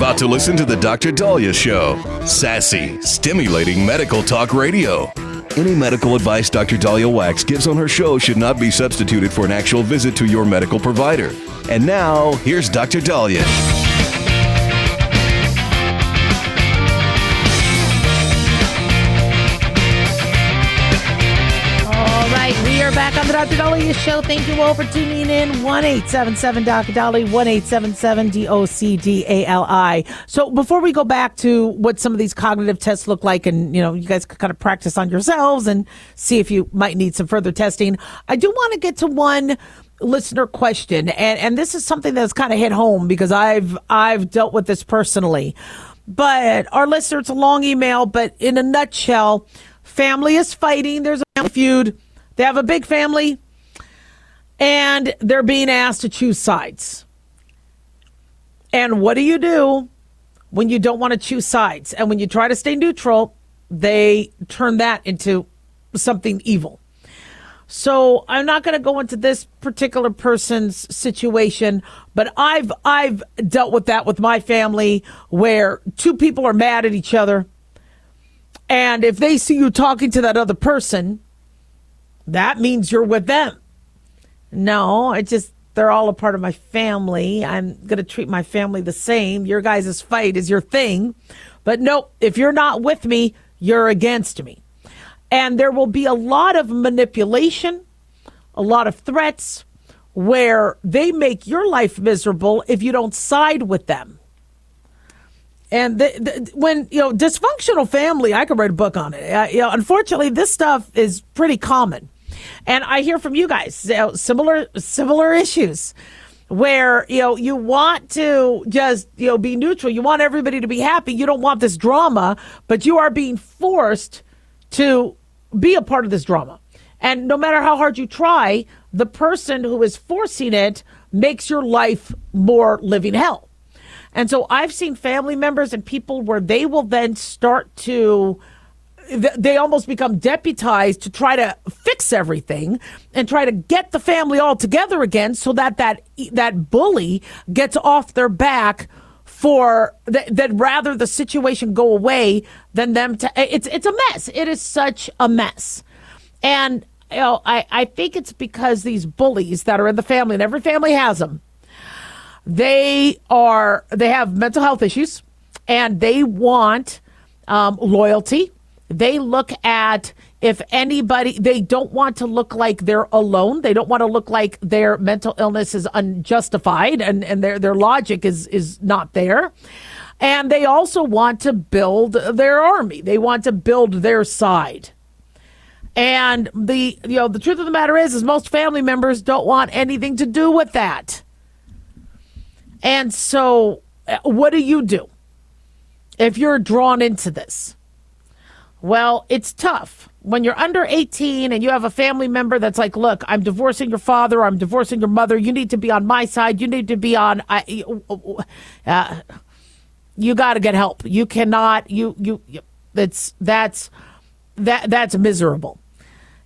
about to listen to the Dr. Daliah Show. Sassy, stimulating medical talk radio. Any medical advice Dr. Daliah Wax gives on her show should not be substituted for an actual visit to your medical provider. And now, here's Dr. Daliah. We are back on the Dr. Daliah Show. Thank you all for tuning in. 1-877-Dr. Daliah, 1-877-DOCDALI. So before we go back to what some of these cognitive tests look like, and you guys could kind of practice on yourselves and see if you might need some further testing, I do want to get to one listener question, and this is something that's kind of hit home because I've dealt with this personally. But our listener, it's a long email, but in a nutshell, family is fighting. There's a family feud. They have a big family, and they're being asked to choose sides. And what do you do when you don't want to choose sides? And when you try to stay neutral, they turn that into something evil. So I'm not going to go into this particular person's situation, but I've dealt with that with my family where two people are mad at each other. And if they see you talking to that other person, that means you're with them. No, they're all a part of my family. I'm going to treat my family the same. Your guys' fight is your thing. But no, if you're not with me, you're against me. And there will be a lot of manipulation, a lot of threats where they make your life miserable if you don't side with them. And when, dysfunctional family, I could write a book on it. Unfortunately, this stuff is pretty common. And I hear from you guys, similar issues where, you want to just, be neutral. You want everybody to be happy. You don't want this drama, but you are being forced to be a part of this drama. And no matter how hard you try, the person who is forcing it makes your life more living hell. And so I've seen family members and people where they will then start to, they almost become deputized to try to fix everything and try to get the family all together again so that bully gets off their back for that rather the situation go away than them to, it's a mess. It is such a mess. And, I think it's because these bullies that are in the family, and every family has them, they have mental health issues and they want loyalty. They look at if anybody, they don't want to look like they're alone. They don't want to look like their mental illness is unjustified and their logic is not there. And they also want to build their army. They want to build their side. And the truth of the matter is most family members don't want anything to do with that. And so what do you do if you're drawn into this? Well, it's tough. When you're under 18 and you have a family member that's like, look, I'm divorcing your father, or I'm divorcing your mother. You need to be on my side. You need to be on. You got to get help. You cannot. That's miserable.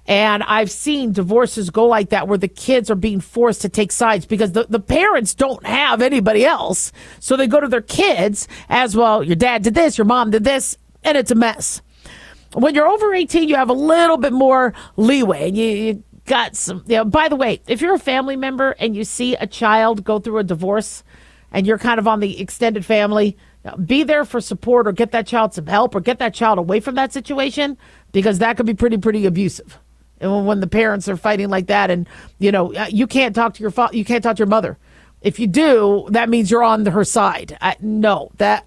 And I've seen divorces go like that where the kids are being forced to take sides because the parents don't have anybody else. So they go to their kids as, well, your dad did this, your mom did this, and it's a mess. When you're over 18, you have a little bit more leeway. And you got some, by the way, if you're a family member and you see a child go through a divorce and you're kind of on the extended family, be there for support or get that child some help or get that child away from that situation because that could be pretty abusive. And when the parents are fighting like that and, you can't talk to your father, you can't talk to your mother. If you do, that means you're on her side. No, that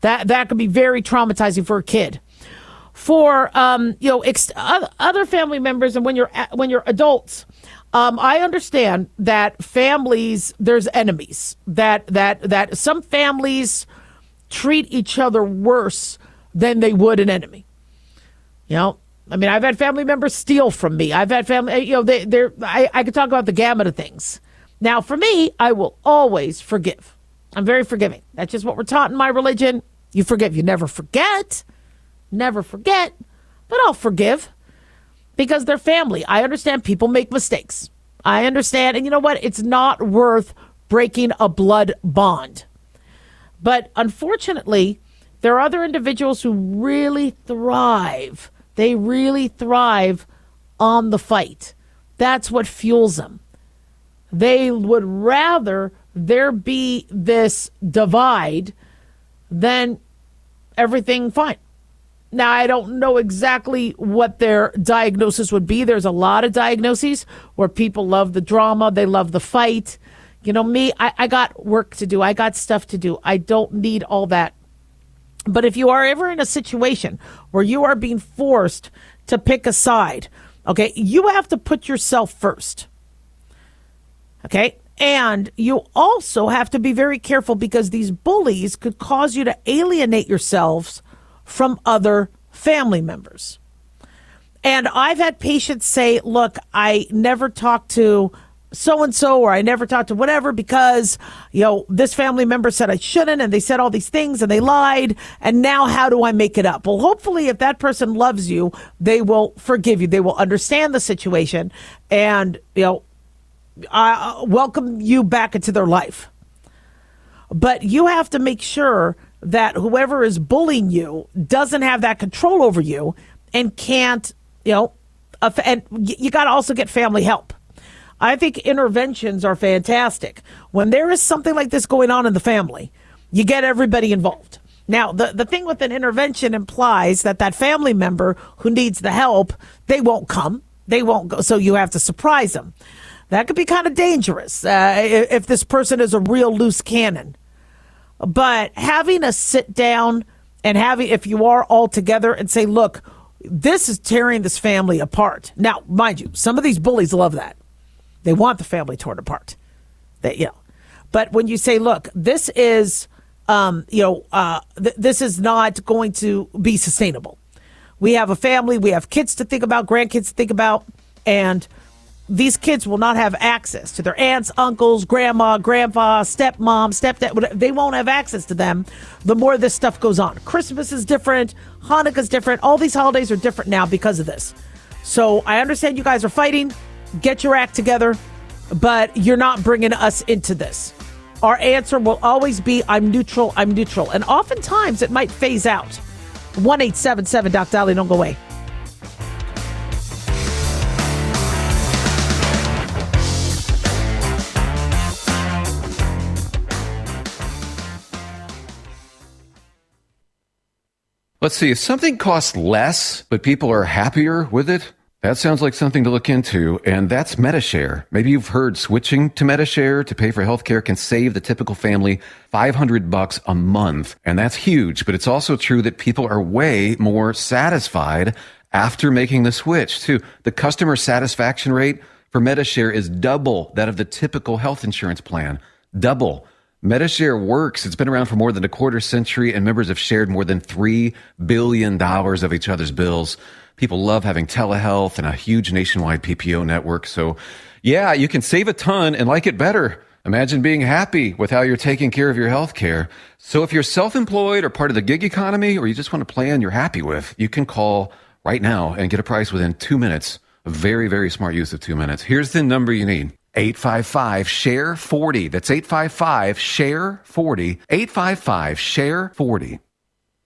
could be very traumatizing for a kid. For, other family members and when you're adults, I understand that families, there's enemies, that some families treat each other worse than they would an enemy. I've had family members steal from me. I've had family, I could talk about the gamut of things. Now, for me, I will always forgive. I'm very forgiving. That's just what we're taught in my religion. You forgive. You never forget. Never forget. But I'll forgive because they're family. I understand people make mistakes. I understand. And you know what? It's not worth breaking a blood bond. But unfortunately, there are other individuals who really thrive. They really thrive on the fight. That's what fuels them. They would rather there be this divide than everything fine. Now, I don't know exactly what their diagnosis would be. There's a lot of diagnoses where people love the drama, they love the fight. You know, me, I got work to do. I got stuff to do. I don't need all that. But if you are ever in a situation where you are being forced to pick a side, okay, you have to put yourself first. Okay? And you also have to be very careful because these bullies could cause you to alienate yourselves from other family members. And I've had patients say, look, I never talked to so-and-so, or I never talked to whatever because, you know, this family member said I shouldn't, and they said all these things and they lied. And now how do I make it up? Well, hopefully if that person loves you, they will forgive you. They will understand the situation and, you know, welcome you back into their life. But you have to make sure that whoever is bullying you doesn't have that control over you and can't, you know, and you got to also get family help. I think interventions are fantastic. When there is something like this going on in the family, you get everybody involved. Now, the thing with an intervention implies that that family member who needs the help, they won't come. They won't go. So you have to surprise them. That could be kind of dangerous if this person is a real loose cannon. But having a sit down and having, if you are all together and say, look, this is tearing this family apart. Now, mind you, some of these bullies love that. They want the family torn apart. But when you say, look, this is, this is not going to be sustainable. We have a family, we have kids to think about, grandkids to think about, and these kids will not have access to their aunts, uncles, grandma, grandpa, stepmom, stepdad. Whatever. They won't have access to them the more this stuff goes on. Christmas is different. Hanukkah's different. All these holidays are different now because of this. So I understand you guys are fighting. Get your act together, but you're not bringing us into this. Our answer will always be, I'm neutral, I'm neutral. And oftentimes it might phase out. 1-877-Doc-Daliah, don't go away. Let's see, if something costs less, but people are happier with it, that sounds like something to look into, and that's MediShare. Maybe you've heard switching to MediShare to pay for healthcare can save the typical family $500 a month, and that's huge, but it's also true that people are way more satisfied after making the switch, too. The customer satisfaction rate for MediShare is double that of the typical health insurance plan. Double. MediShare works. It's been around for more than a quarter century, and members have shared more than $3 billion of each other's bills. People love having telehealth and a huge nationwide PPO network. So, yeah, you can save a ton and like it better. Imagine being happy with how you're taking care of your health care. So if you're self-employed or part of the gig economy, or you just want a plan you're happy with, you can call right now and get a price within 2 minutes. A very, very smart use of 2 minutes. Here's the number you need. 855-SHARE-40. That's 855-SHARE-40. 855-SHARE-40.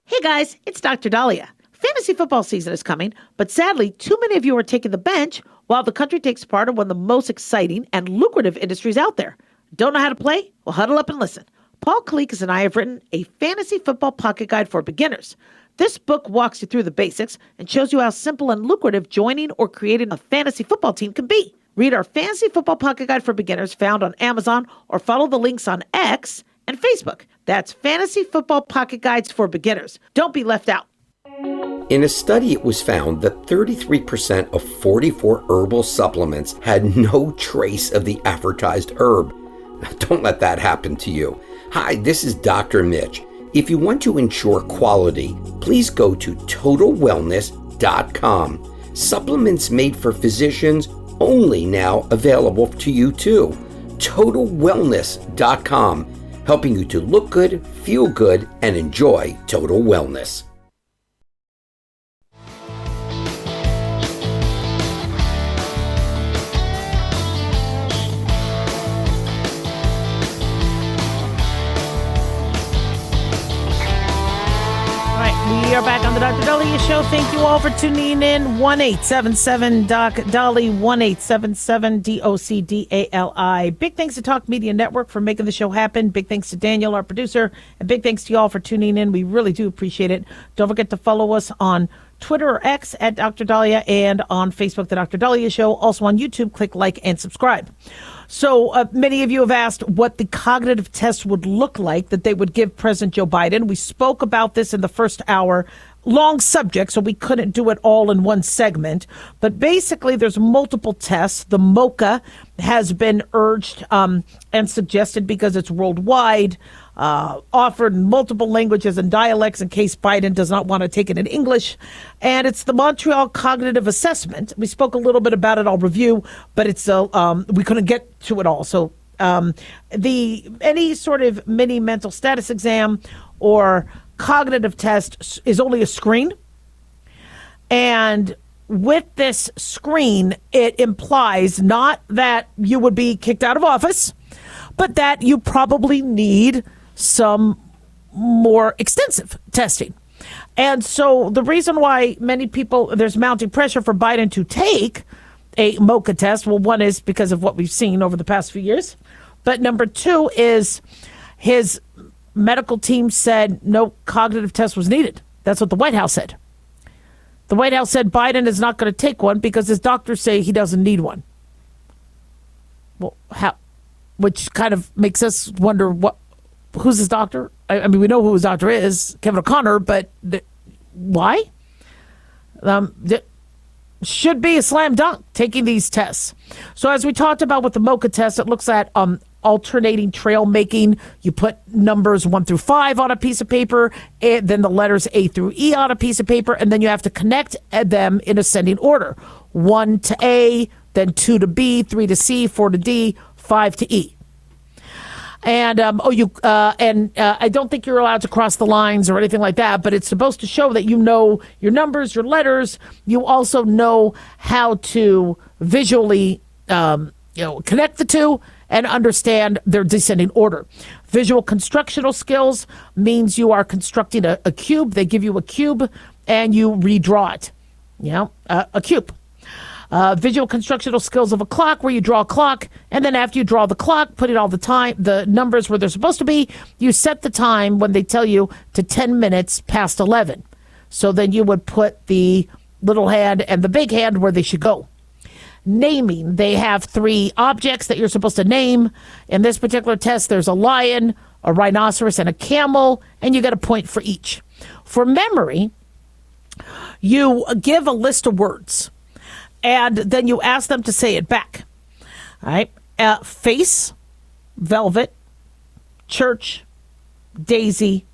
Hey guys, it's Dr. Daliah. Fantasy football season is coming, but sadly, too many of you are taking the bench while the country takes part in one of the most exciting and lucrative industries out there. Don't know how to play? Well, huddle up and listen. Paul Kalikas and I have written a fantasy football pocket guide for beginners. This book walks you through the basics and shows you how simple and lucrative joining or creating a fantasy football team can be. Read our Fantasy Football Pocket Guide for Beginners found on Amazon, or follow the links on X and Facebook. That's Fantasy Football Pocket Guides for Beginners. Don't be left out. In a study, it was found that 33% of 44 herbal supplements had no trace of the advertised herb. Now, don't let that happen to you. Hi, this is Dr. Mitch. If you want to ensure quality, please go to TotalWellness.com. Supplements made for physicians only now available to you too. TotalWellness.com, helping you to look good, feel good, and enjoy total wellness. We are back on the Dr. Daliah Show. Thank you all for tuning in. 1-877-DOC-DALI, 1-877-DOC-DALI. Big thanks to Talk Media Network for making the show happen. Big thanks to Daniel, our producer, and big thanks to you all for tuning in. We really do appreciate it. Don't forget to follow us on Twitter or X at Dr. Daliah, and on Facebook, The Dr. Daliah Show. Also on YouTube, click like and subscribe. So many of you have asked what the cognitive test would look like that they would give President Joe Biden. We spoke about this in the first hour. Long subject, so we couldn't do it all in one segment. But basically, there's multiple tests. The MOCA has been urged and suggested because it's worldwide, offered in multiple languages and dialects in case Biden does not want to take it in English. And it's the Montreal Cognitive Assessment. We spoke a little bit about it. I'll review, but it's we couldn't get to it all. So any sort of mini mental status exam or cognitive test is only a screen. And with this screen, it implies not that you would be kicked out of office, but that you probably need some more extensive testing. And so the reason why many people, there's mounting pressure for Biden to take a MOCA test, well, one is because of what we've seen over the past few years. But number two is his medical team said no cognitive test was needed. That's what the White House said. The White House said Biden is not going to take one because his doctors say he doesn't need one. Well, how? Which kind of makes us wonder who's his doctor? I mean, we know who his doctor is, Kevin O'Connor, but why? Should be a slam dunk taking these tests. So as we talked about with the MOCA test, it looks at alternating trail making. You put numbers 1 through 5 on a piece of paper, and then the letters A through E on a piece of paper, and then you have to connect them in ascending order. 1 to A, then 2 to B, 3 to C, 4 to D, 5 to E. And I don't think you're allowed to cross the lines or anything like that, but it's supposed to show that you know your numbers, your letters. You also know how to visually connect the two and understand their descending order. Visual constructional skills means you are constructing a cube. They give you a cube and you redraw it. A cube. Visual constructional skills of a clock, where you draw a clock, and then after you draw the clock, put in all the numbers where they're supposed to be, you set the time when they tell you to 10 minutes past 11. So then you would put the little hand and the big hand where they should go. Naming, they have 3 objects that you're supposed to name. In this particular test, there's a lion, a rhinoceros, and a camel, and you get a point for each. For memory, you give a list of words, and then you ask them to say it back. All right. Face, velvet, church, daisy,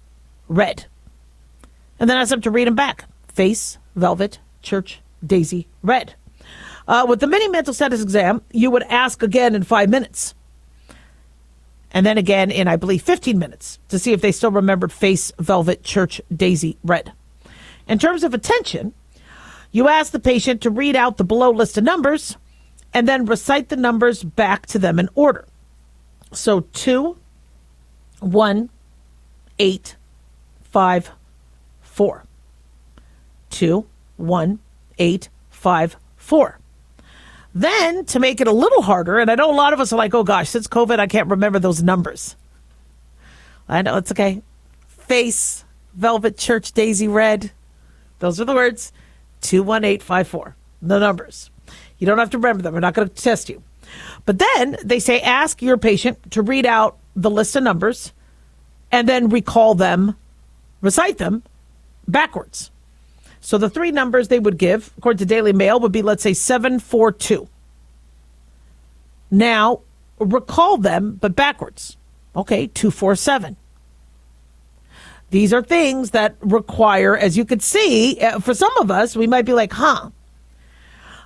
red. And then ask them to read them back. Face, velvet, church, daisy, red. With the mini mental status exam, you would ask again in 5 minutes. And then again in, I believe, 15 minutes to see if they still remembered face, velvet, church, daisy, red. In terms of attention, you ask the patient to read out the below list of numbers and then recite the numbers back to them in order. So 2, 1, 8, 5, 4. 2, 1, 8, 5, 4. Then, to make it a little harder, and I know a lot of us are like, oh gosh, since COVID, I can't remember those numbers. I know, it's okay. Face, velvet, church, daisy, red. Those are the words. 21854. The numbers. You don't have to remember them. We're not going to test you. But then they say ask your patient to read out the list of numbers and then recall them, recite them backwards. So the 3 numbers they would give, according to Daily Mail, would be, let's say, 742. Now, recall them, but backwards. Okay, 247. These are things that require, as you could see, for some of us, we might be like, huh.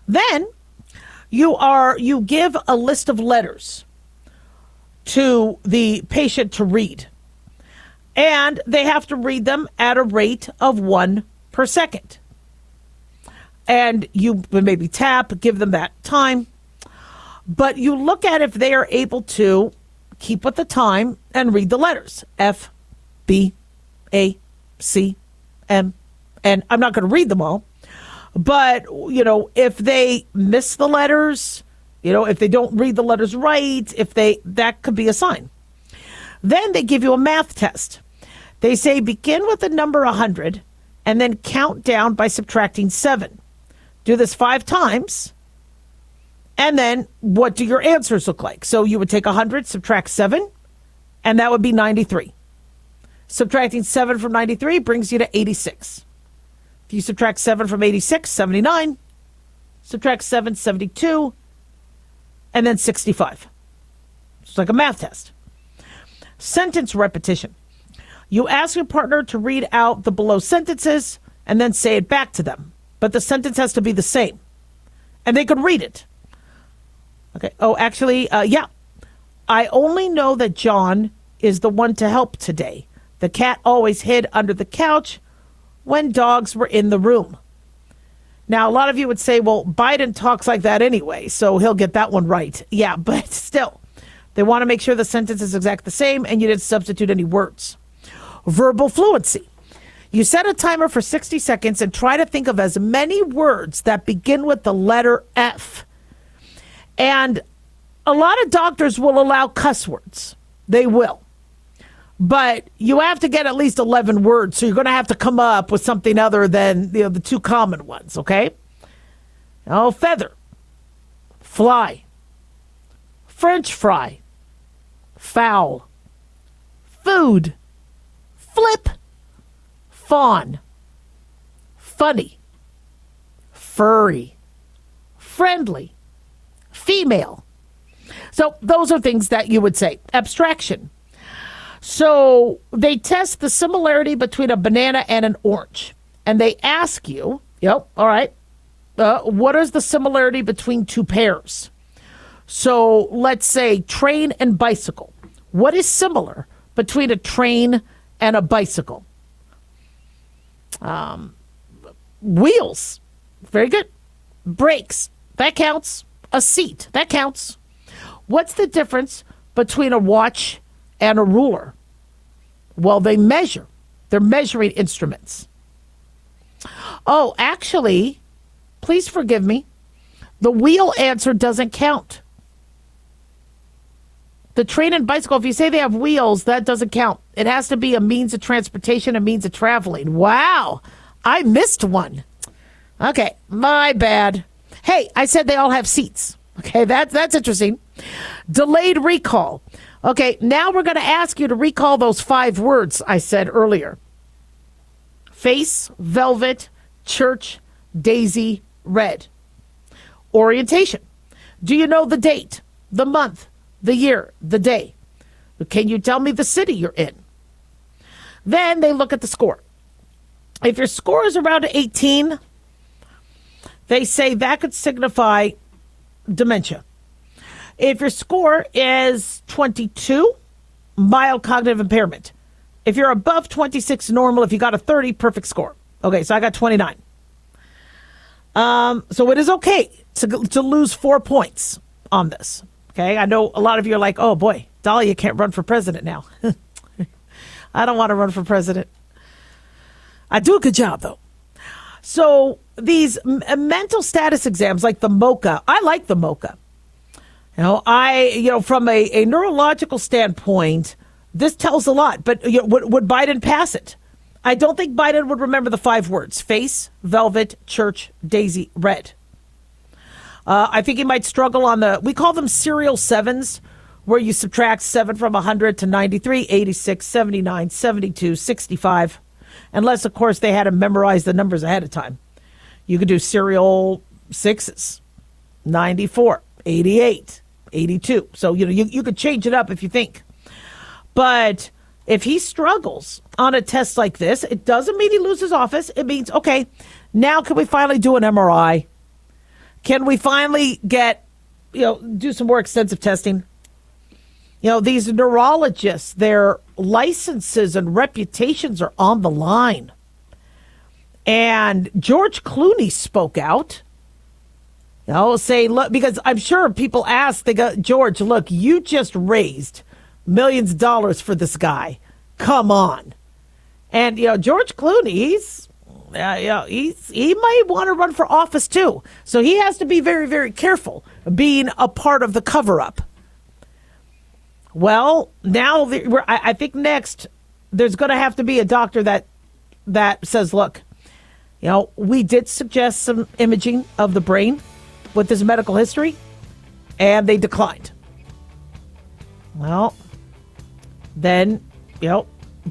Then you give a list of letters to the patient to read. And they have to read them at a rate of 1 per second. And you would maybe tap, give them that time. But you look at if they are able to keep with the time and read the letters. F, B, A, C, M, And I'm not going to read them all. But, if they miss the letters, if they don't read the letters right, that could be a sign. Then they give you a math test. They say begin with the number 100 and then count down by subtracting 7. Do this 5 times. And then what do your answers look like? So you would take 100, subtract 7, and that would be 93. Subtracting 7 from 93 brings you to 86. If you subtract 7 from 86, 79. Subtract 7, 72. And then 65. It's like a math test. Sentence repetition. You ask your partner to read out the below sentences and then say it back to them. But the sentence has to be the same. And they could read it. Okay. Oh, actually, yeah. I only know that John is the one to help today. The cat always hid under the couch when dogs were in the room. Now, a lot of you would say, well, Biden talks like that anyway, so he'll get that one right. Yeah, but still, they want to make sure the sentence is exactly the same and you didn't substitute any words. Verbal fluency. You set a timer for 60 seconds and try to think of as many words that begin with the letter F. And a lot of doctors will allow cuss words. They will. But you have to get at least 11 words, so you're going to have to come up with something other than the 2 common ones, okay? Oh, feather, fly, French fry, foul, food, flip, fawn, funny, furry, friendly, female. So those are things that you would say. Abstraction. So they test the similarity between a banana and an orange. And they ask you, all right, what is the similarity between 2 pears? So let's say train and bicycle. What is similar between a train and a bicycle? Wheels. Very good. Brakes. That counts. A seat. That counts. What's the difference between a watch and a ruler? Well, they measure. They're measuring instruments. Oh, actually, please forgive me. The wheel answer doesn't count. The train and bicycle, if you say they have wheels, that doesn't count. It has to be a means of transportation, a means of traveling. Wow, I missed one. Okay, my bad. Hey, I said they all have seats. Okay, that's interesting. Delayed recall. Okay, now we're going to ask you to recall those 5 words I said earlier. Face, velvet, church, daisy, red. Orientation. Do you know the date, the month, the year, the day? Can you tell me the city you're in? Then they look at the score. If your score is around 18, they say that could signify dementia. If your score is 22, mild cognitive impairment. If you're above 26, normal. If you got a 30, perfect score. Okay, so I got 29. So it is okay to lose 4 points on this. Okay, I know a lot of you are like, oh boy, Daliah can't run for president now. I don't want to run for president. I do a good job, though. So these mental status exams like the MOCA, I like the MOCA. From a neurological standpoint, this tells a lot. But would Biden pass it? I don't think Biden would remember the 5 words: face, velvet, church, daisy, red. I think he might struggle on we call them serial 7s, where you subtract 7 from 100 to 93, 86, 79, 72, 65. Unless, of course, they had to memorize the numbers ahead of time. You could do serial 6s, 94, 88, 82. So, you could change it up if you think. But if he struggles on a test like this, it doesn't mean he loses office. It means, okay, now can we finally do an MRI? Can we finally do some more extensive testing? These neurologists, their licenses and reputations are on the line. And George Clooney spoke out. Say, look, because I'm sure people ask, they go, George, look, you just raised millions of dollars for this guy. Come on. And, George Clooney, he might want to run for office too. So he has to be very, very careful being a part of the cover-up. Well, now I think next there's going to have to be a doctor that says, look, we did suggest some imaging of the brain with this medical history, and they declined. Well, then,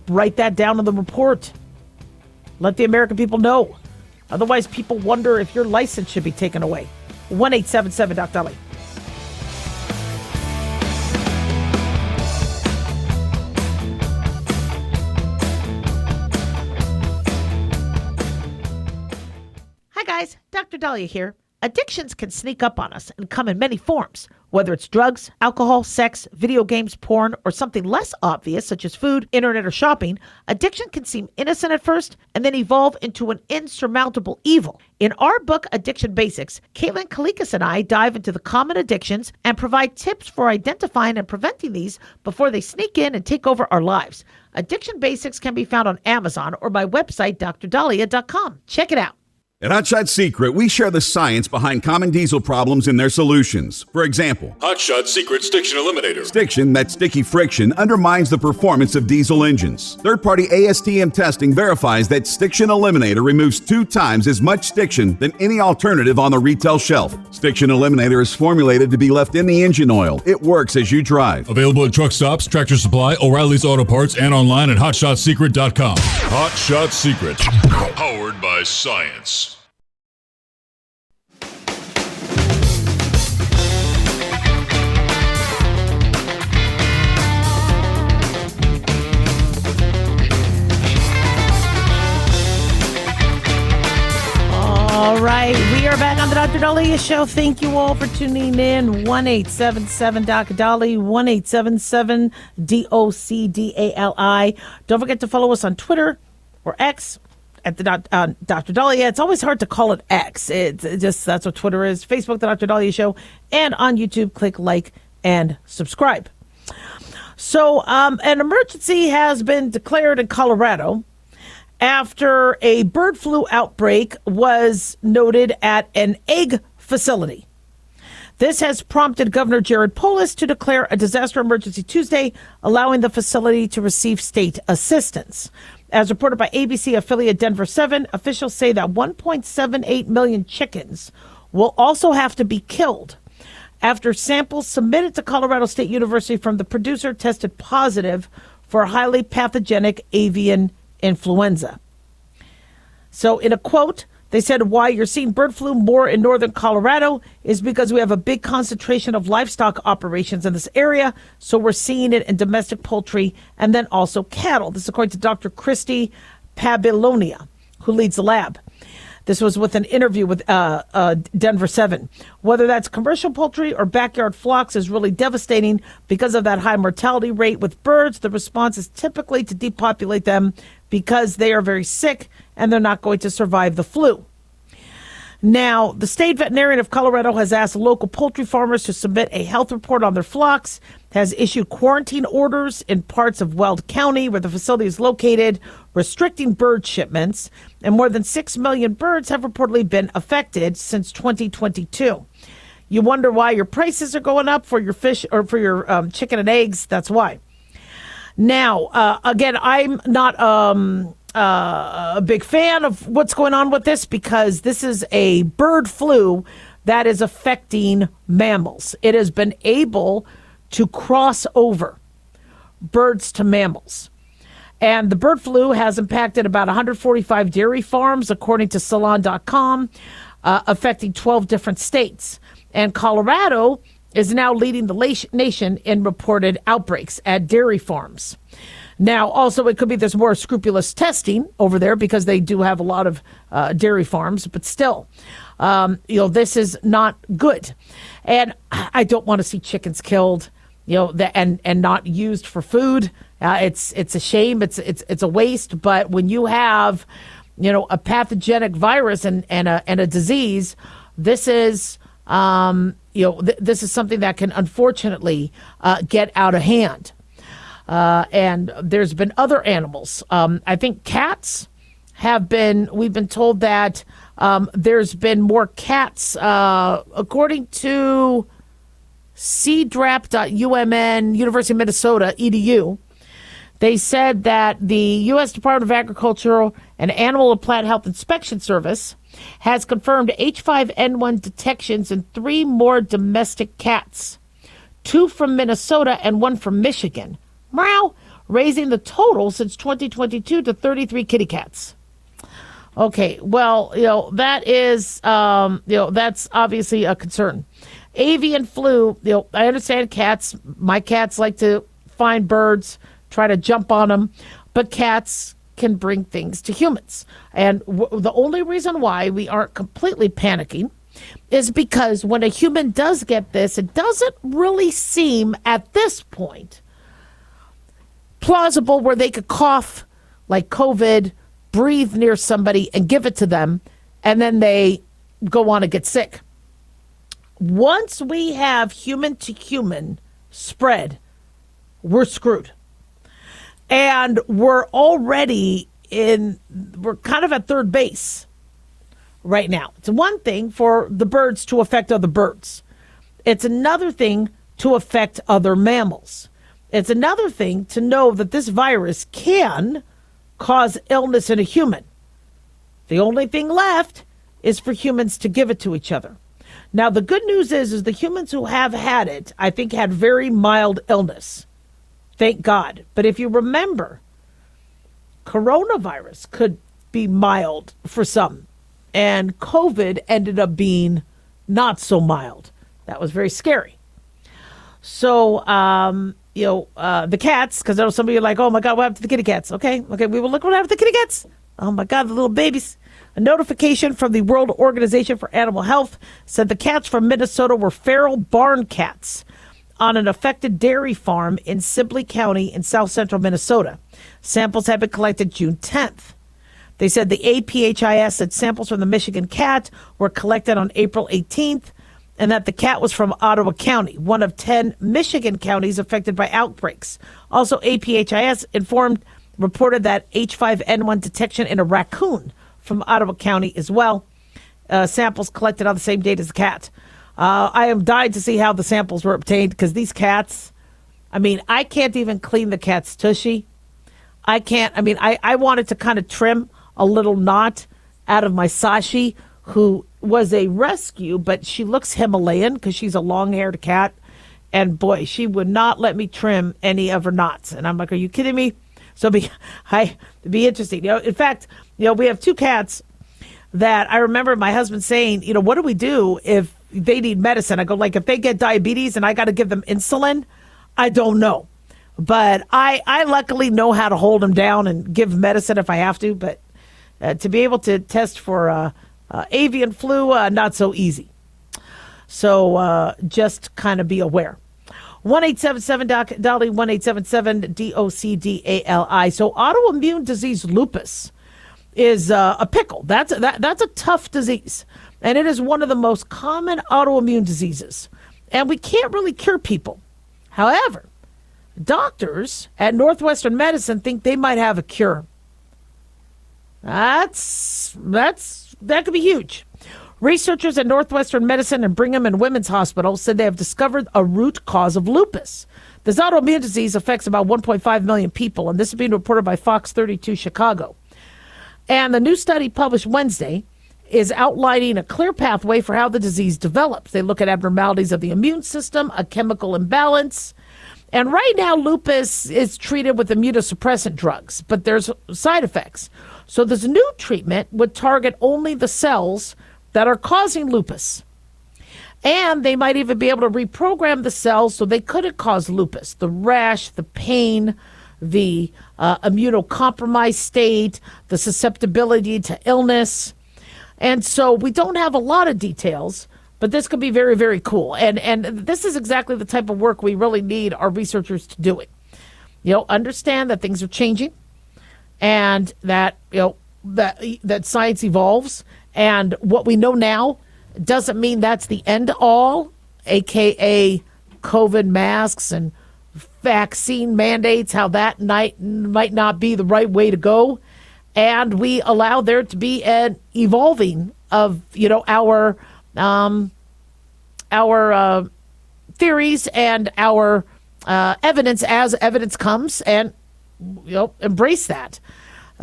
write that down in the report. Let the American people know. Otherwise, people wonder if your license should be taken away. 1-877-DOC-DALIAH. Hi, guys. Dr. Daliah here. Addictions can sneak up on us and come in many forms, whether it's drugs, alcohol, sex, video games, porn, or something less obvious such as food, internet, or shopping. Addiction can seem innocent at first and then evolve into an insurmountable evil. In our book, Addiction Basics, Caitlin Kalikas and I dive into the common addictions and provide tips for identifying and preventing these before they sneak in and take over our lives. Addiction Basics can be found on Amazon or my website, drdaliah.com. Check it out. At Hotshot Secret, we share the science behind common diesel problems and their solutions. For example, Hotshot Secret Stiction Eliminator. Stiction, that sticky friction, undermines the performance of diesel engines. Third-party ASTM testing verifies that Stiction Eliminator removes 2 times as much stiction than any alternative on the retail shelf. Stiction Eliminator is formulated to be left in the engine oil. It works as you drive. Available at truck stops, Tractor Supply, O'Reilly's Auto Parts, and online at HotShotSecret.com. Hotshot Secret. Powered by science. All right, we are back on the Dr. Daliah Show. Thank you all for tuning in. 1-877-DOC-DALIAH, 1-877-DOCDALI. Don't forget to follow us on Twitter or X at the Dr. Daliah. It's always hard to call it X. It's just that's what Twitter is. Facebook, the Dr. Daliah Show, and on YouTube, click like and subscribe. So, an emergency has been declared in Colorado after a bird flu outbreak was noted at an egg facility. This has prompted Governor Jared Polis to declare a disaster emergency Tuesday, allowing the facility to receive state assistance. As reported by ABC affiliate Denver 7, officials say that 1.78 million chickens will also have to be killed after samples submitted to Colorado State University from the producer tested positive for highly pathogenic avian influenza. So in a quote, they said, why you're seeing bird flu more in northern Colorado is because we have a big concentration of livestock operations in this area. So we're seeing it in domestic poultry and then also cattle. This is according to Dr. Christy Pabilonia, who leads the lab. This was with an interview with Denver 7. Whether that's commercial poultry or backyard flocks is really devastating because of that high mortality rate with birds. The response is typically to depopulate them because they are very sick and they're not going to survive the flu. Now, the state veterinarian of Colorado has asked local poultry farmers to submit a health report on their flocks, has issued quarantine orders in parts of Weld County where the facility is located, restricting bird shipments, and more than 6 million birds have reportedly been affected since 2022. You wonder why your prices are going up for your fish or for your chicken and eggs. That's why. Now, again, I'm not a big fan of what's going on with this because this is a bird flu that is affecting mammals. It has been able to cross over birds to mammals. And the bird flu has impacted about 145 dairy farms, according to Salon.com, affecting 12 different states. And Colorado is now leading the nation in reported outbreaks at dairy farms. Now, also, it could be there's more scrupulous testing over there because they do have a lot of dairy farms, but still, this is not good. And I don't want to see chickens killed, and not used for food. It's a shame. It's a waste. But when you have, a pathogenic virus and a disease, this is, this is something that can unfortunately get out of hand. And there's been other animals. I think cats we've been told that there's been more cats, according to cdrap.umn, University of Minnesota, EDU. They said that the U.S. Department of Agricultural and Animal and Plant Health Inspection Service has confirmed H5N1 detections in 3 more domestic cats, 2 from Minnesota and 1 from Michigan. Meow, raising the total since 2022 to 33 kitty cats. Okay, well, that is, that's obviously a concern. Avian flu, I understand cats. My cats like to find birds, try to jump on them, but cats can bring things to humans. And the only reason why we aren't completely panicking is because when a human does get this, it doesn't really seem at this point plausible where they could cough like COVID, breathe near somebody and give it to them, and then they go on and get sick. Once we have human to human spread, we're screwed. And we're kind of at third base right now. It's one thing for the birds to affect other birds. It's another thing to affect other mammals. It's another thing to know that this virus can cause illness in a human. The only thing left is for humans to give it to each other. Now, the good news is the humans who have had it, I think, had very mild illness. Thank God. But if you remember, coronavirus could be mild for some, and COVID ended up being not so mild. That was very scary. So, the cats, because I know some of you are like, oh my God, what happened to the kitty cats? Okay, we will look what happened to the kitty cats. Oh my God, the little babies. A notification from the World Organization for Animal Health said the cats from Minnesota were feral barn cats on an affected dairy farm in Sibley County in south central Minnesota. Samples have been collected June 10th. They said the APHIS said samples from the Michigan cat were collected on April 18th, and that the cat was from Ottawa County, one of 10 Michigan counties affected by outbreaks. Also, APHIS reported that H5N1 detection in a raccoon from Ottawa County as well. Samples collected on the same date as the cat. I am dying to see how the samples were obtained, because these cats, I can't even clean the cat's tushy. I wanted to kind of trim a little knot out of my Sashi, who was a rescue, but she looks Himalayan because she's a long-haired cat. And boy, she would not let me trim any of her knots. And I'm like, are you kidding me? So it'd be interesting. In fact, we have 2 cats that I remember my husband saying, what do we do if they need medicine? I go, like, if they get diabetes and I got to give them insulin, I don't know. But I luckily know how to hold them down and give medicine if I have to. But to be able to test for avian flu, not so easy. So just kind of be aware. 1-877-DOLLY, 1-877-DOCDALI. So autoimmune disease lupus is a pickle. That's a tough disease. And it is one of the most common autoimmune diseases. And we can't really cure people. However, doctors at Northwestern Medicine think they might have a cure. That could be huge. Researchers at Northwestern Medicine and Brigham and Women's Hospital said they have discovered a root cause of lupus. This autoimmune disease affects about 1.5 million people, and this is being reported by Fox 32 Chicago. And the new study published Wednesday is outlining a clear pathway for how the disease develops. They look at abnormalities of the immune system, a chemical imbalance. And right now, lupus is treated with immunosuppressant drugs, but there's side effects. So this new treatment would target only the cells that are causing lupus. And they might even be able to reprogram the cells so they couldn't cause lupus. The rash, the pain, the immunocompromised state, the susceptibility to illness. And so we don't have a lot of details, but this could be very, very cool. And this is exactly the type of work we really need our researchers to do it. Understand that things are changing and that, that science evolves. And what we know now doesn't mean that's the end all, AKA COVID masks and vaccine mandates, how that might not be the right way to go. and we allow there to be an evolving of, our theories and our evidence as evidence comes, and embrace that.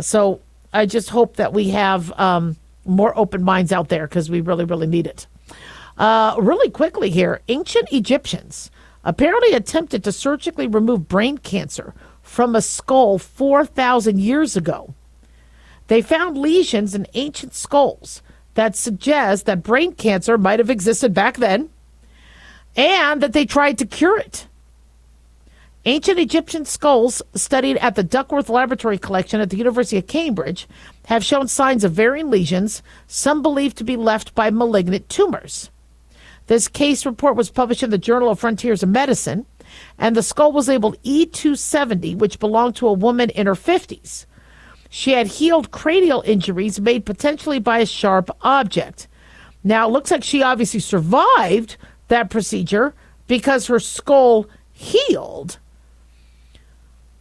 So I just hope that we have more open minds out there, because we really, really need it. Really quickly here, ancient Egyptians apparently attempted to surgically remove brain cancer from a skull 4,000 years ago. They found lesions in ancient skulls that suggest that brain cancer might have existed back then, and that they tried to cure it. Ancient Egyptian skulls studied at the Duckworth Laboratory Collection at the University of Cambridge have shown signs of varying lesions, some believed to be left by malignant tumors. This case report was published in the Journal of Frontiers of Medicine, and the skull was labeled E270, which belonged to a woman in her 50s. She had healed cranial injuries made potentially by a sharp object. Now, it looks like she obviously survived that procedure because her skull healed.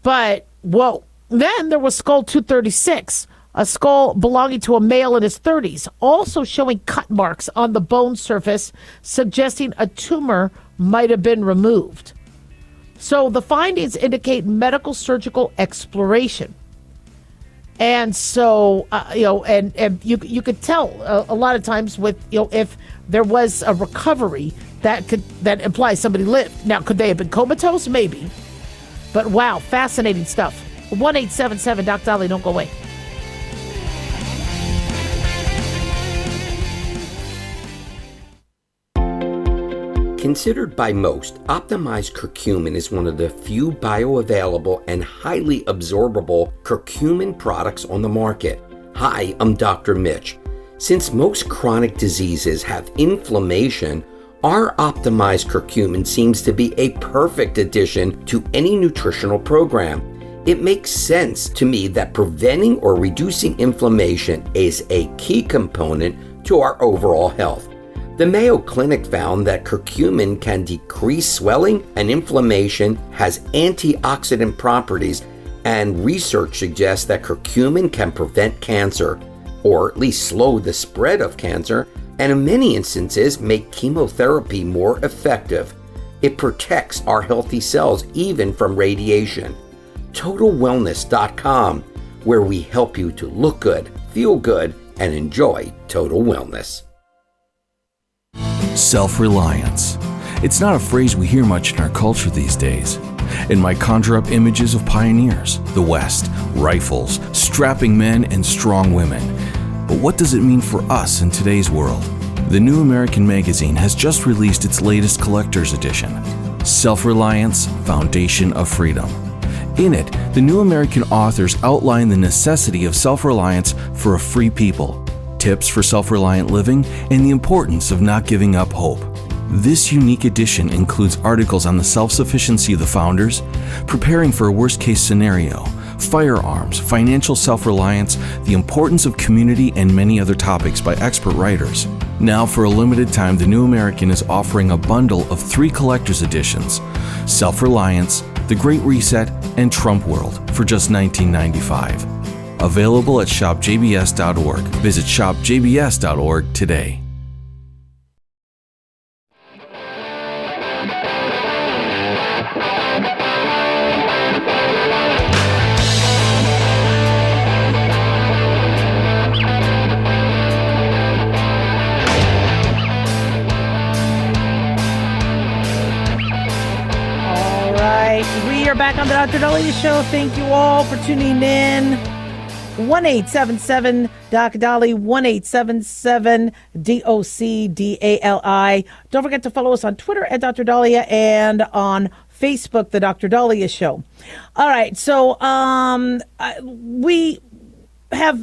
But, whoa. Then there was skull 236, a skull belonging to a male in his 30s, also showing cut marks on the bone surface, suggesting a tumor might have been removed. So the findings indicate medical surgical exploration. And so, and you could tell a lot of times with, if there was a recovery that implies somebody lived. Now, could they have been comatose? Maybe. But wow, fascinating stuff. 1-877 Doc Daliah, don't go away. Considered by most, optimized curcumin is one of the few bioavailable and highly absorbable curcumin products on the market. Hi, I'm Dr. Mitch. Since most chronic diseases have inflammation, our optimized curcumin seems to be a perfect addition to any nutritional program. It makes sense to me that preventing or reducing inflammation is a key component to our overall health. The Mayo Clinic found that curcumin can decrease swelling and inflammation, has antioxidant properties, and research suggests that curcumin can prevent cancer, or at least slow the spread of cancer, and in many instances make chemotherapy more effective. It protects our healthy cells even from radiation. TotalWellness.com, where we help you to look good, feel good, and enjoy total wellness. Self-reliance. It's not a phrase we hear much in our culture these days. It might conjure up images of pioneers, the West, rifles, strapping men, and strong women. But what does it mean for us in today's world? The New American Magazine has just released its latest collector's edition, Self-Reliance, Foundation of Freedom. In it, the New American authors outline the necessity of self-reliance for a free people, tips for self-reliant living, and the importance of not giving up hope. This unique edition includes articles on the self-sufficiency of the founders, preparing for a worst-case scenario, firearms, financial self-reliance, the importance of community, and many other topics by expert writers. Now, for a limited time, the New American is offering a bundle of 3 collector's editions, Self-Reliance, The Great Reset, and Trump World, for just $19.95. Available at shopjbs.org. Visit shopjbs.org today. All right, we are back on the Dr. Daliah Show. Thank you all for tuning in. 1-877 Doc Daliah, 1-877 DOCDALI. Don't forget to follow us on Twitter at Dr. Daliah and on Facebook, The Dr. Daliah Show. All right, so I've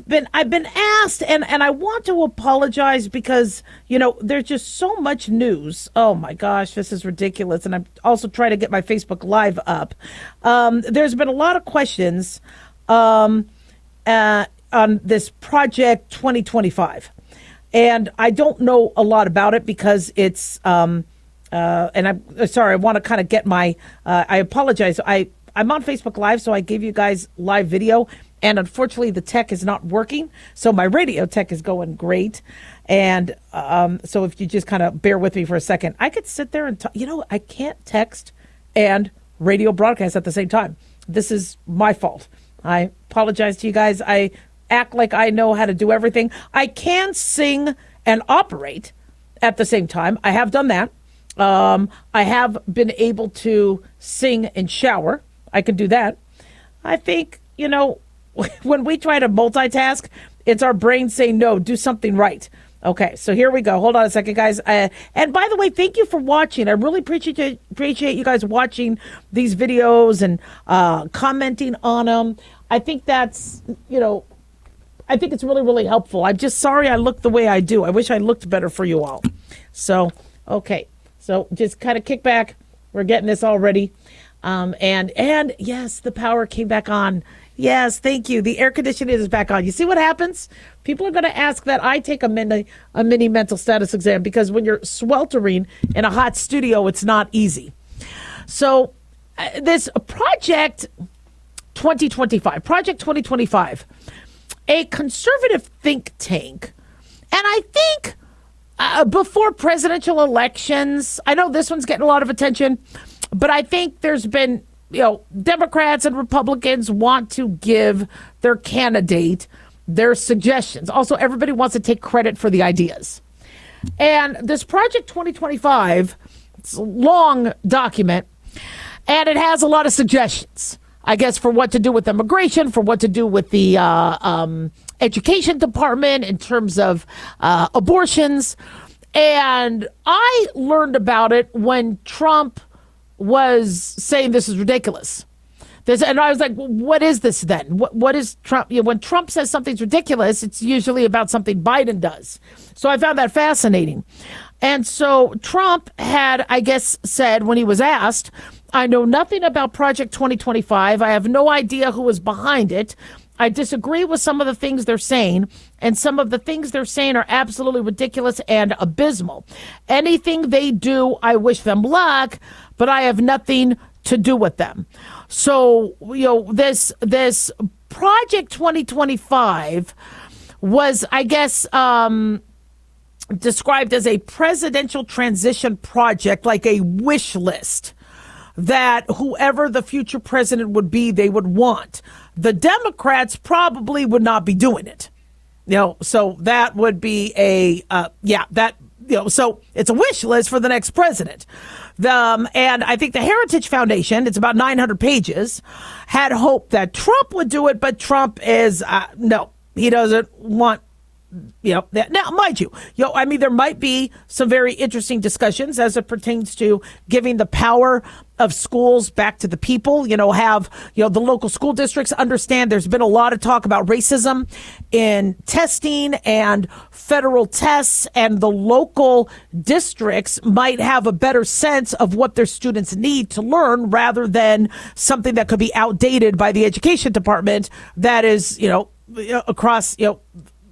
been asked, and I want to apologize because, there's just so much news. Oh my gosh, this is ridiculous. And I'm also trying to get my Facebook Live up. There's been a lot of questions on this Project 2025. And I don't know a lot about it because it's, and I'm sorry, I want to kind of get my, I apologize. I'm on Facebook Live, so I gave you guys live video, And unfortunately, the tech is not working. So my radio tech is going great. And so if you just kind of bear with me for a second, I could sit there and talk. I can't text and radio broadcast at the same time. This is my fault. I apologize to you guys. I act like I know how to do everything. I can sing and operate at the same time. I have done that. I have been able to sing and shower. I can do that. I think, when we try to multitask, it's our brain saying, no, do something right. Okay, so here we go. Hold on a second, guys. And by the way, thank you for watching. I really appreciate you guys watching these videos and commenting on them. I think that's, I think it's really, really helpful. I'm just sorry I look the way I do. I wish I looked better for you all. So, okay. So just kind of kick back. We're getting this all ready. And yes, the power came back on. Yes, thank you. The air conditioning is back on. You see what happens? People are going to ask that I take a mini mental status exam, because when you're sweltering in a hot studio, it's not easy. So this Project 2025, a conservative think tank. And I think before presidential elections, I know this one's getting a lot of attention, but I think there's been, Democrats and Republicans want to give their candidate their suggestions. Also, everybody wants to take credit for the ideas. And this Project 2025, it's a long document, and it has a lot of suggestions, I guess, for what to do with immigration, for what to do with the education department in terms of abortions. And I learned about it when Trump was saying this is ridiculous. And I was like, well, what is this then? What is Trump? When Trump says something's ridiculous, it's usually about something Biden does. So I found that fascinating. And so Trump had, I guess, said when he was asked, I know nothing about Project 2025. I have no idea who is behind it. I disagree with some of the things they're saying, and some of the things they're saying are absolutely ridiculous and abysmal. Anything they do, I wish them luck, but I have nothing to do with them. So, this Project 2025 was, I guess, described as a presidential transition project, like a wish list that whoever the future president would be, they would want. The Democrats probably would not be doing it. So that would be so it's a wish list for the next president. And I think the Heritage Foundation, it's about 900 pages, had hoped that Trump would do it, but Trump is, no, he doesn't want that. Now, mind you, there might be some very interesting discussions as it pertains to giving the power of schools back to the people, have, the local school districts understand there's been a lot of talk about racism in testing and federal tests, and the local districts might have a better sense of what their students need to learn rather than something that could be outdated by the education department that is, across,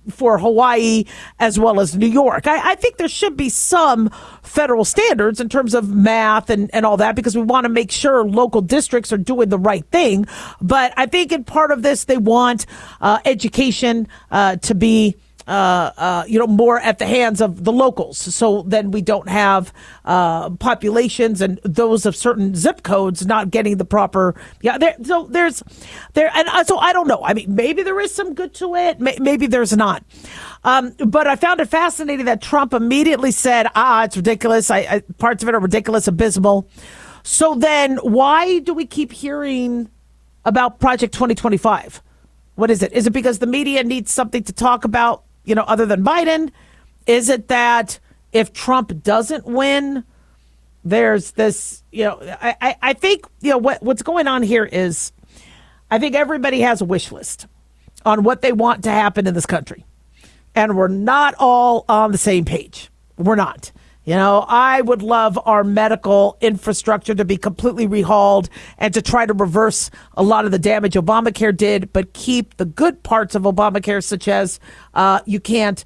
for Hawaii as well as New York. I think there should be some federal standards in terms of math and all that, because we want to make sure local districts are doing the right thing. But I think in part of this, they want education to be more at the hands of the locals. So then we don't have populations and those of certain zip codes not getting the proper. So I don't know. Maybe there is some good to it. Maybe there's not. But I found it fascinating that Trump immediately said, it's ridiculous. Parts of it are ridiculous, abysmal. So then why do we keep hearing about Project 2025? What is it? Is it because the media needs something to talk about, other than Biden? Is it that if Trump doesn't win, there's this, I think, what's going on here is, I think everybody has a wish list on what they want to happen in this country. And we're not all on the same page. We're not. I would love our medical infrastructure to be completely rehauled and to try to reverse a lot of the damage Obamacare did, but keep the good parts of Obamacare, such as you can't,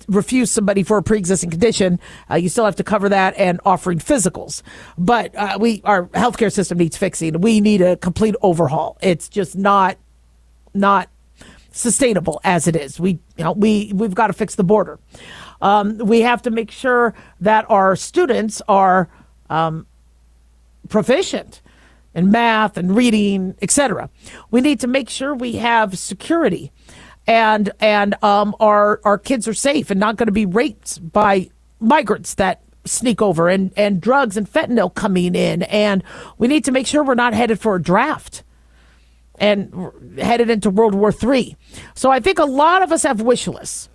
refuse somebody for a pre-existing condition, you still have to cover that and offering physicals. But our healthcare system needs fixing. We need a complete overhaul. It's just not sustainable as it is. We've got to fix the border. We have to make sure that our students are proficient in math and reading, etc. We need to make sure we have security and our kids are safe and not going to be raped by migrants that sneak over and drugs and fentanyl coming in. And we need to make sure we're not headed for a draft and headed into World War III. So I think a lot of us have wish lists.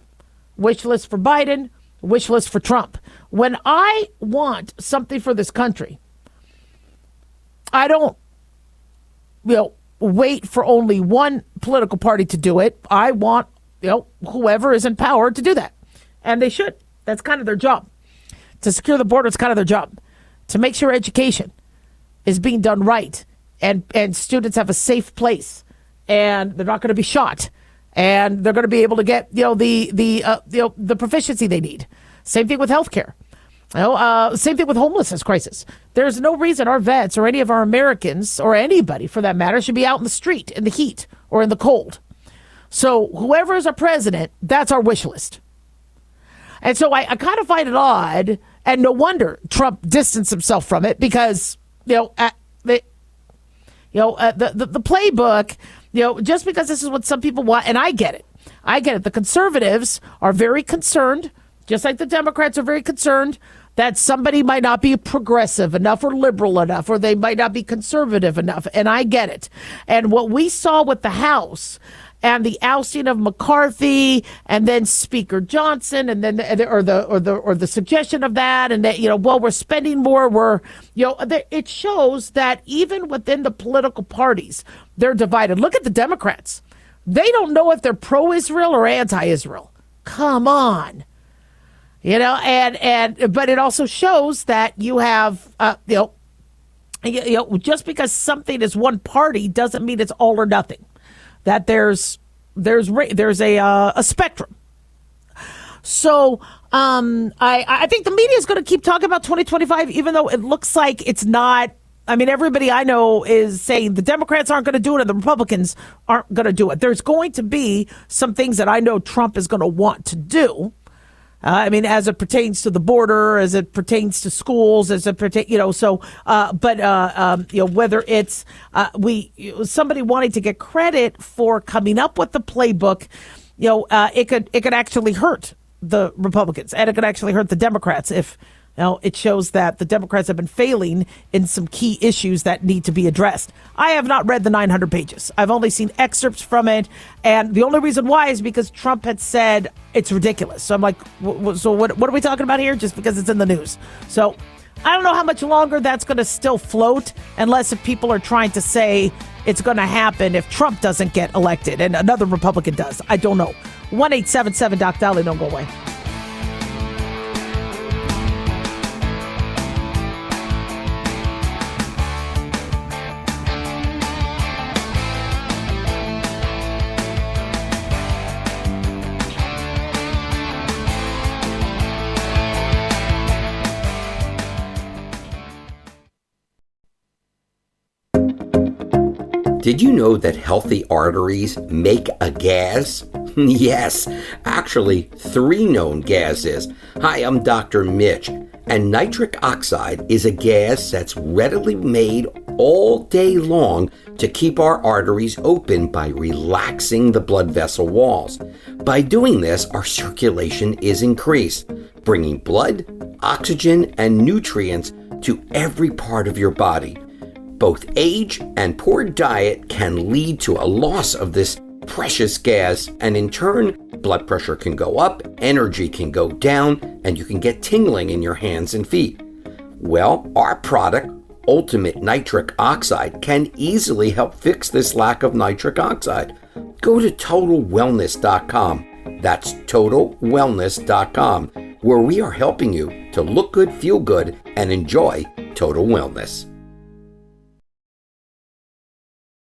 Wish list for Biden, wish list for Trump. When I want something for this country, I don't, wait for only one political party to do it. I want, whoever is in power to do that. And they should. That's kind of their job. To secure the border, it's kind of their job. To make sure education is being done right and students have a safe place and they're not going to be shot and they're going to be able to get, the proficiency they need. Same thing with healthcare. Same thing with homelessness crisis. There's no reason our vets or any of our Americans or anybody for that matter should be out in the street in the heat or in the cold. So whoever is our president, that's our wish list. And so I kind of find it odd, and no wonder Trump distanced himself from it because the playbook, just because this is what some people want, and I get it. The conservatives are very concerned, just like the Democrats are very concerned that somebody might not be progressive enough or liberal enough, or they might not be conservative enough. And I get it. And what we saw with the House and the ousting of McCarthy and then Speaker Johnson and then the suggestion of that, and that, we're spending more, it shows that even within the political parties, they're divided. Look at the Democrats. They don't know if they're pro-Israel or anti-Israel. Come on. But it also shows that you have, just because something is one party doesn't mean it's all or nothing. That there's a spectrum. So I think the media is going to keep talking about 2025, even though it looks like it's not. I mean, everybody I know is saying the Democrats aren't going to do it and the Republicans aren't going to do it. There's going to be some things that I know Trump is going to want to do. As it pertains to the border, as it pertains to schools, as it pertains, whether it's somebody wanting to get credit for coming up with the playbook, it could actually hurt the Republicans and it could actually hurt the Democrats if it shows that the Democrats have been failing in some key issues that need to be addressed. I have not read the 900 pages. I've only seen excerpts from it. And the only reason why is because Trump had said it's ridiculous. So I'm like, so what are we talking about here? Just because it's in the news. So I don't know how much longer that's going to still float, unless if people are trying to say it's going to happen if Trump doesn't get elected and another Republican does. I don't know. 1-877-Doc-Daliah, don't go away. Did you know that healthy arteries make a gas? Yes, actually 3 known gases. Hi, I'm Dr. Mitch, and nitric oxide is a gas that's readily made all day long to keep our arteries open by relaxing the blood vessel walls. By doing this, our circulation is increased, bringing blood, oxygen, and nutrients to every part of your body. Both age and poor diet can lead to a loss of this precious gas, and in turn, blood pressure can go up, energy can go down, and you can get tingling in your hands and feet. Well, our product, Ultimate Nitric Oxide, can easily help fix this lack of nitric oxide. Go to TotalWellness.com. That's TotalWellness.com, where we are helping you to look good, feel good, and enjoy total wellness.